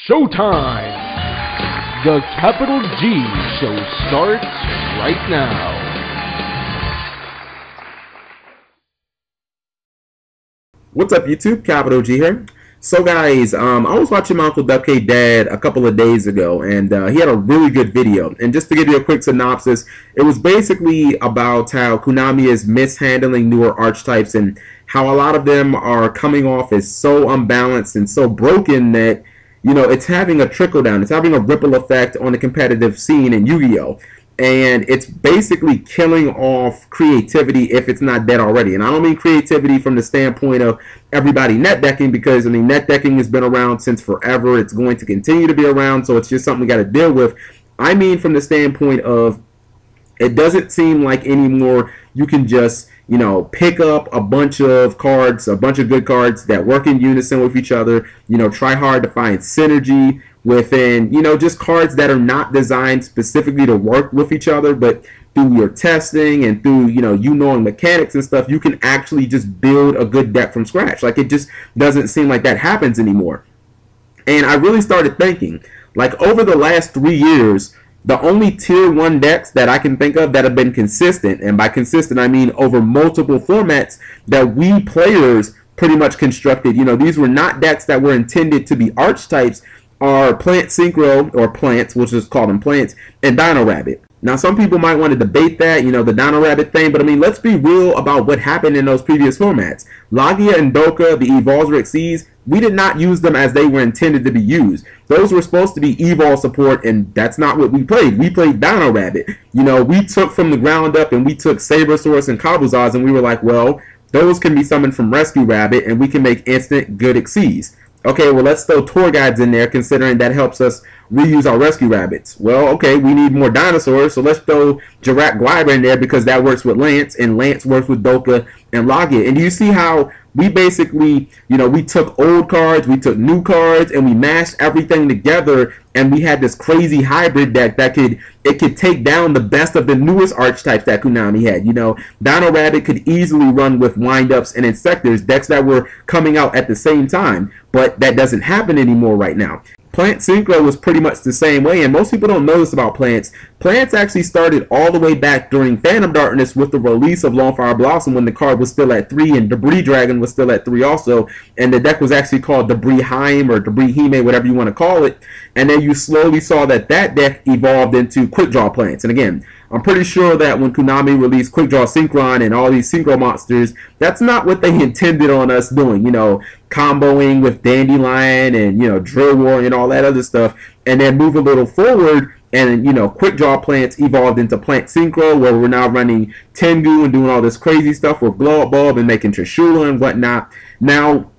Showtime! The Capital G Show starts right now. What's up, YouTube? Capital G here. So guys, I was watching my Uncle Dupcake Dad a couple of days ago, and he had a really good video. And just to give you a quick synopsis, it was basically about how Konami is mishandling newer archetypes and how a lot of them are coming off as so unbalanced and so broken that, you know, it's having a trickle down. It's having a ripple effect on the competitive scene in Yu-Gi-Oh! And it's basically killing off creativity if it's not dead already. And I don't mean creativity from the standpoint of everybody net decking, because I mean net decking has been around since forever. It's going to continue to be around, so it's just something we got to deal with. I mean from the standpoint of it doesn't seem like anymore you can just, you know, pick up a bunch of cards, a bunch of good cards that work in unison with each other, you know, try hard to find synergy within, you know, just cards that are not designed specifically to work with each other, but through your testing and through, you know, you knowing mechanics and stuff, you can actually just build a good deck from scratch. Like, it just doesn't seem like that happens anymore. And I really started thinking, like, over the last 3 years, the only tier 1 decks that I can think of that have been consistent, and by consistent I mean over multiple formats, that we players pretty much constructed, you know, these were not decks that were intended to be archetypes, are Plant Synchro, or Plants, we'll just call them Plants, and Dino Rabbit. Now, some people might want to debate that, you know, the Dino Rabbit thing, but I mean, let's be real about what happened in those previous formats. Logia and Doka, the Evolzric Seas, we did not use them as they were intended to be used. Those were supposed to be Evol support, and that's not what we played. We played Dino Rabbit. You know, we took from the ground up, and we took Sabersaurus and Kabuzaz, and we were like, well, those can be summoned from Rescue Rabbit, and we can make instant good Xyz. Okay, well, let's throw tour guides in there, considering that helps us reuse our rescue rabbits. Well, okay, we need more dinosaurs, so let's throw Jirak Guiber in there because that works with Lance, and Lance works with Doka and Logia. And do you see how we basically, you know, we took old cards, we took new cards, and we mashed everything together, and we had this crazy hybrid deck that could take down the best of the newest archetypes that Konami had. You know, Dino Rabbit could easily run with windups and Insectors, decks that were coming out at the same time, but that doesn't happen anymore right now. Plant Synchro was pretty much the same way, and most people don't know this about Plants. Plants actually started all the way back during Phantom Darkness with the release of LONEFIRE Blossom, when the card was still at 3 and Debris Dragon was still at 3 also, and the deck was actually called Debris Heim or Debris Hime, whatever you want to call it. And then you slowly saw that deck evolved into QUICKDRAW Plants. And again, I'm pretty sure that when Konami released QUICKDRAW SYNCHRON and all these Synchro monsters, that's not what they intended on us doing, you know, comboing with Dandelion and, you know, Drill War and all that other stuff. And then move a little forward, and, you know, QUICKDRAW Plants evolved into Plant Synchro, where we're now running Tengu and doing all this crazy stuff with Glow Up Bulb and making Trishula and whatnot. Now,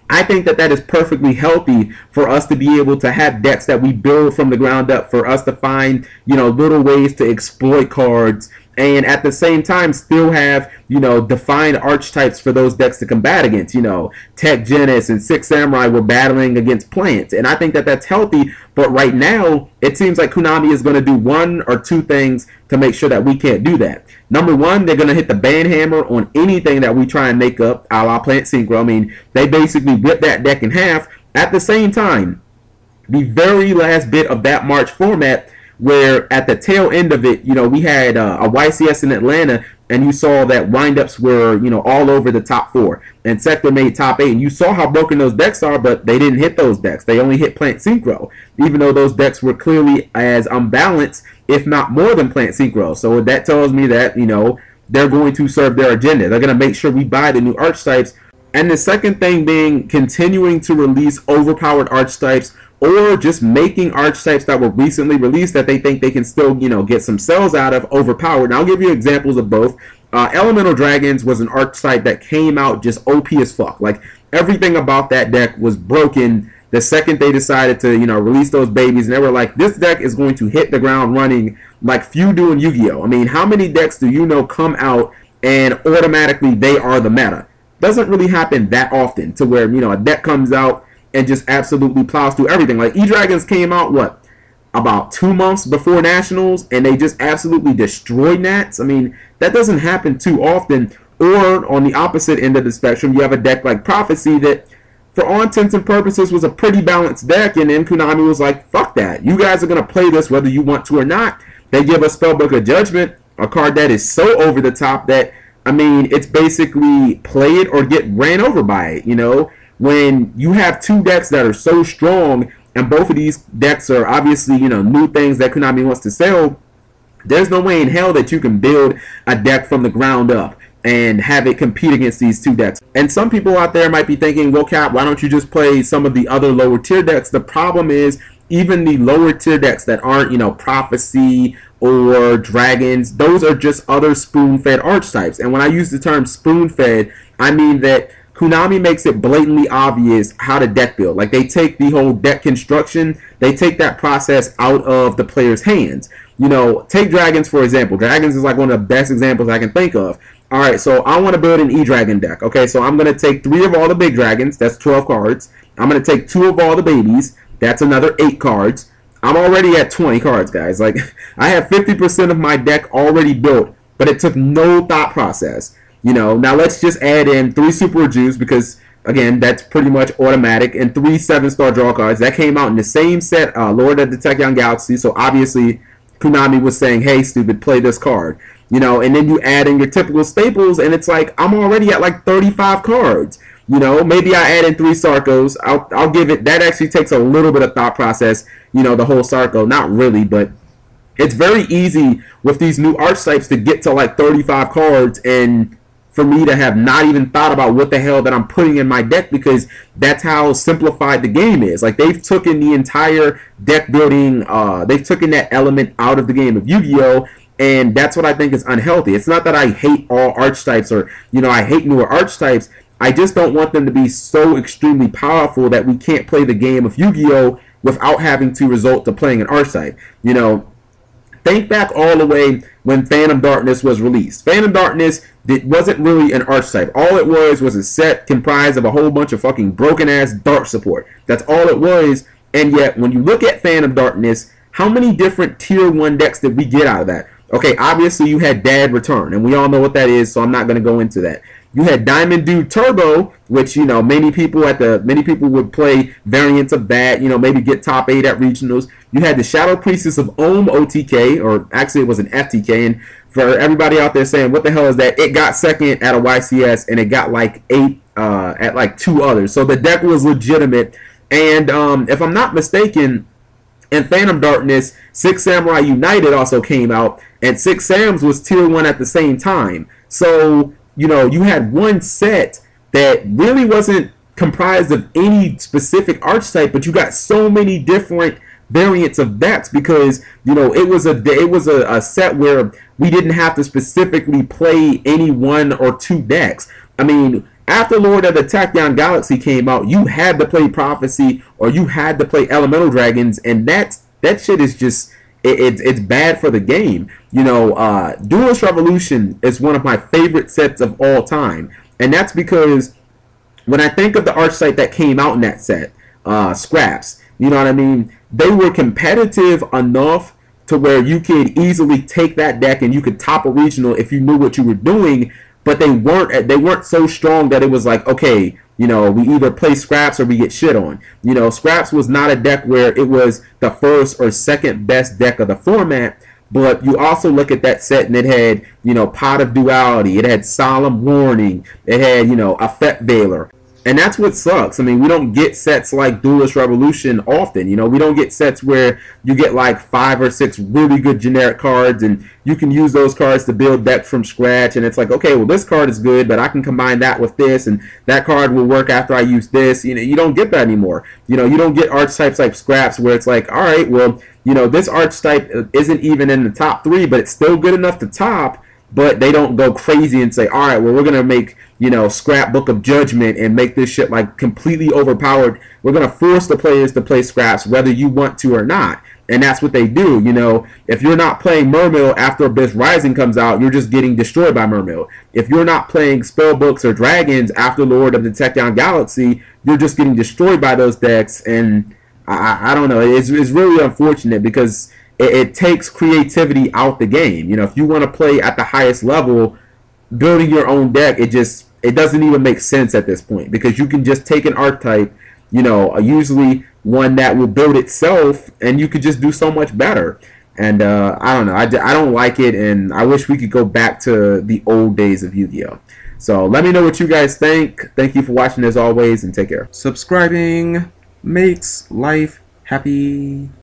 I think that is perfectly healthy for us to be able to have decks that we build from the ground up, for us to find, you know, little ways to exploit cards, and at the same time still have, you know, defined archetypes for those decks to combat against. You know, Tech Genesis and Six Samurai were battling against Plants, and I think that that's healthy. But right now, it seems like Konami is going to do one or two things to make sure that we can't do that. Number one, they're going to hit the ban hammer on anything that we try and make up, a la Plant Synchro. I mean, they basically rip that deck in half. At the same time, the very last bit of that March format, where at the tail end of it, you know, we had a YCS in Atlanta, and you saw that windups were, you know, all over the top 4, and Sector made top 8, and you saw how broken those decks are, but they didn't hit those decks. They only hit Plant Synchro, even though those decks were clearly as unbalanced, if not more than Plant Synchro. So that tells me that, you know, they're going to serve their agenda. They're going to make sure we buy the new archetypes. And the second thing being continuing to release overpowered archetypes, or just making archetypes that were recently released that they think they can still, you know, get some sales out of overpowered. And I'll give you examples of both. Elemental Dragons was an archetype that came out just OP as fuck. Like, everything about that deck was broken the second they decided to, you know, release those babies. And they were like, this deck is going to hit the ground running like few do in Yu-Gi-Oh! I mean, how many decks do you know come out and automatically they are the meta? Doesn't really happen that often, to where, you know, a deck comes out and just absolutely plows through everything. Like, E-Dragons came out, what, about 2 months before Nationals, and they just absolutely destroyed Nats? I mean, that doesn't happen too often. Or, on the opposite end of the spectrum, you have a deck like Prophecy that for all intents and purposes, was a pretty balanced deck, and then Konami was like, fuck that. You guys are going to play this whether you want to or not. They give us Spellbook of Judgment, a card that is so over the top that, I mean, it's basically play it or get ran over by it, you know? When you have two decks that are so strong, and both of these decks are obviously, you know, new things that Konami wants to sell, there's no way in hell that you can build a deck from the ground up and have it compete against these two decks. And some people out there might be thinking, well, Cap, why don't you just play some of the other lower tier decks? The problem is, even the lower tier decks that aren't, you know, Prophecy or Dragons, those are just other spoon-fed archetypes. And when I use the term spoon-fed, I mean that Konami makes it blatantly obvious how to deck build. Like, they take the whole deck construction, they take that process out of the player's hands. You know, take Dragons, for example. Dragons is like one of the best examples I can think of. Alright, so I want to build an E-Dragon deck. Okay, so I'm going to take 3 of all the big dragons. That's 12 cards. I'm going to take 2 of all the babies. That's another 8 cards. I'm already at 20 cards, guys. Like, I have 50% of my deck already built, but it took no thought process. You know, now let's just add in 3 Super Juice because, again, that's pretty much automatic, and 3 7-star draw cards. That came out in the same set, Lord of the Tachyon Galaxy, so obviously Konami was saying, hey, stupid, play this card. You know, and then you add in your typical staples, and it's like, I'm already at like 35 cards. You know, maybe I add in 3 Sarkos. I'll give it, that actually takes a little bit of thought process, you know, the whole Sarko. Not really, but it's very easy with these new archetypes to get to like 35 cards, and for me to have not even thought about what the hell that I'm putting in my deck, because that's how simplified the game is. Like, they've taken the entire deck building, they've taken that element out of the game of Yu-Gi-Oh! And that's what I think is unhealthy. It's not that I hate all archetypes or, you know, I hate newer archetypes. I just don't want them to be so extremely powerful that we can't play the game of Yu-Gi-Oh! Without having to resort to playing an archetype. You know, think back all the way when Phantom Darkness was released. Phantom Darkness wasn't really an archetype. All it was a set comprised of a whole bunch of fucking broken-ass dark support. That's all it was. And yet, when you look at Phantom Darkness, how many different Tier 1 decks did we get out of that? Okay, obviously you had Dad Return, and we all know what that is, so I'm not going to go into that. You had Diamond Dude Turbo, which, you know, many people would play variants of that, you know, maybe get top 8 at regionals. You had the Shadow Priestess of Ohm OTK, or actually it was an FTK, and for everybody out there saying, what the hell is that? It got second at a YCS, and it got like 8 at like 2 others. So the deck was legitimate, and if I'm not mistaken, in Phantom Darkness, 6 Samurai United also came out, and 6 Sams was Tier 1 at the same time. So, you know, you had one set that really wasn't comprised of any specific archetype, but you got so many different variants of decks because, you know, it was a set where we didn't have to specifically play any 1 or 2 decks. I mean, after Lord of the Tachyon Galaxy came out, you had to play Prophecy or you had to play Elemental Dragons, and that shit is just, it's bad for the game. You know, Duelist Revolution is one of my favorite sets of all time, and that's because when I think of the archetype that came out in that set, Scraps, you know what I mean? They were competitive enough to where you could easily take that deck and you could top a regional if you knew what you were doing. But they weren't so strong that it was like, okay, you know, we either play Scraps or we get shit on. You know, Scraps was not a deck where it was the first or second best deck of the format. But you also look at that set and it had, you know, Pot of Duality. It had Solemn Warning. It had, you know, Effect Veiler. And that's what sucks. I mean, we don't get sets like Duelist Revolution often. You know, we don't get sets where you get like 5 or 6 really good generic cards and you can use those cards to build decks from scratch. And it's like, okay, well, this card is good, but I can combine that with this and that card will work after I use this. You know, you don't get that anymore. You know, you don't get archetypes like Scraps where it's like, all right, well, you know, this archetype isn't even in the top 3, but it's still good enough to top. But they don't go crazy and say, all right, well, we're going to make, you know, Scrapbook of Judgment and make this shit like completely overpowered. We're going to force the players to play Scraps whether you want to or not. And that's what they do. You know, if you're not playing Mermail after Abyss Rising comes out, you're just getting destroyed by Mermail. If you're not playing Spellbooks or Dragons after Lord of the Tachyon Galaxy, you're just getting destroyed by those decks. And I don't know. It's really unfortunate because it takes creativity out the game. You know, if you want to play at the highest level, building your own deck, it doesn't even make sense at this point, because you can just take an archetype, you know, usually one that will build itself, and you could just do so much better. And I don't know, I don't like it, and I wish we could go back to the old days of Yu-Gi-Oh! So let me know what you guys think. Thank you for watching as always, and take care. Subscribing makes life happy.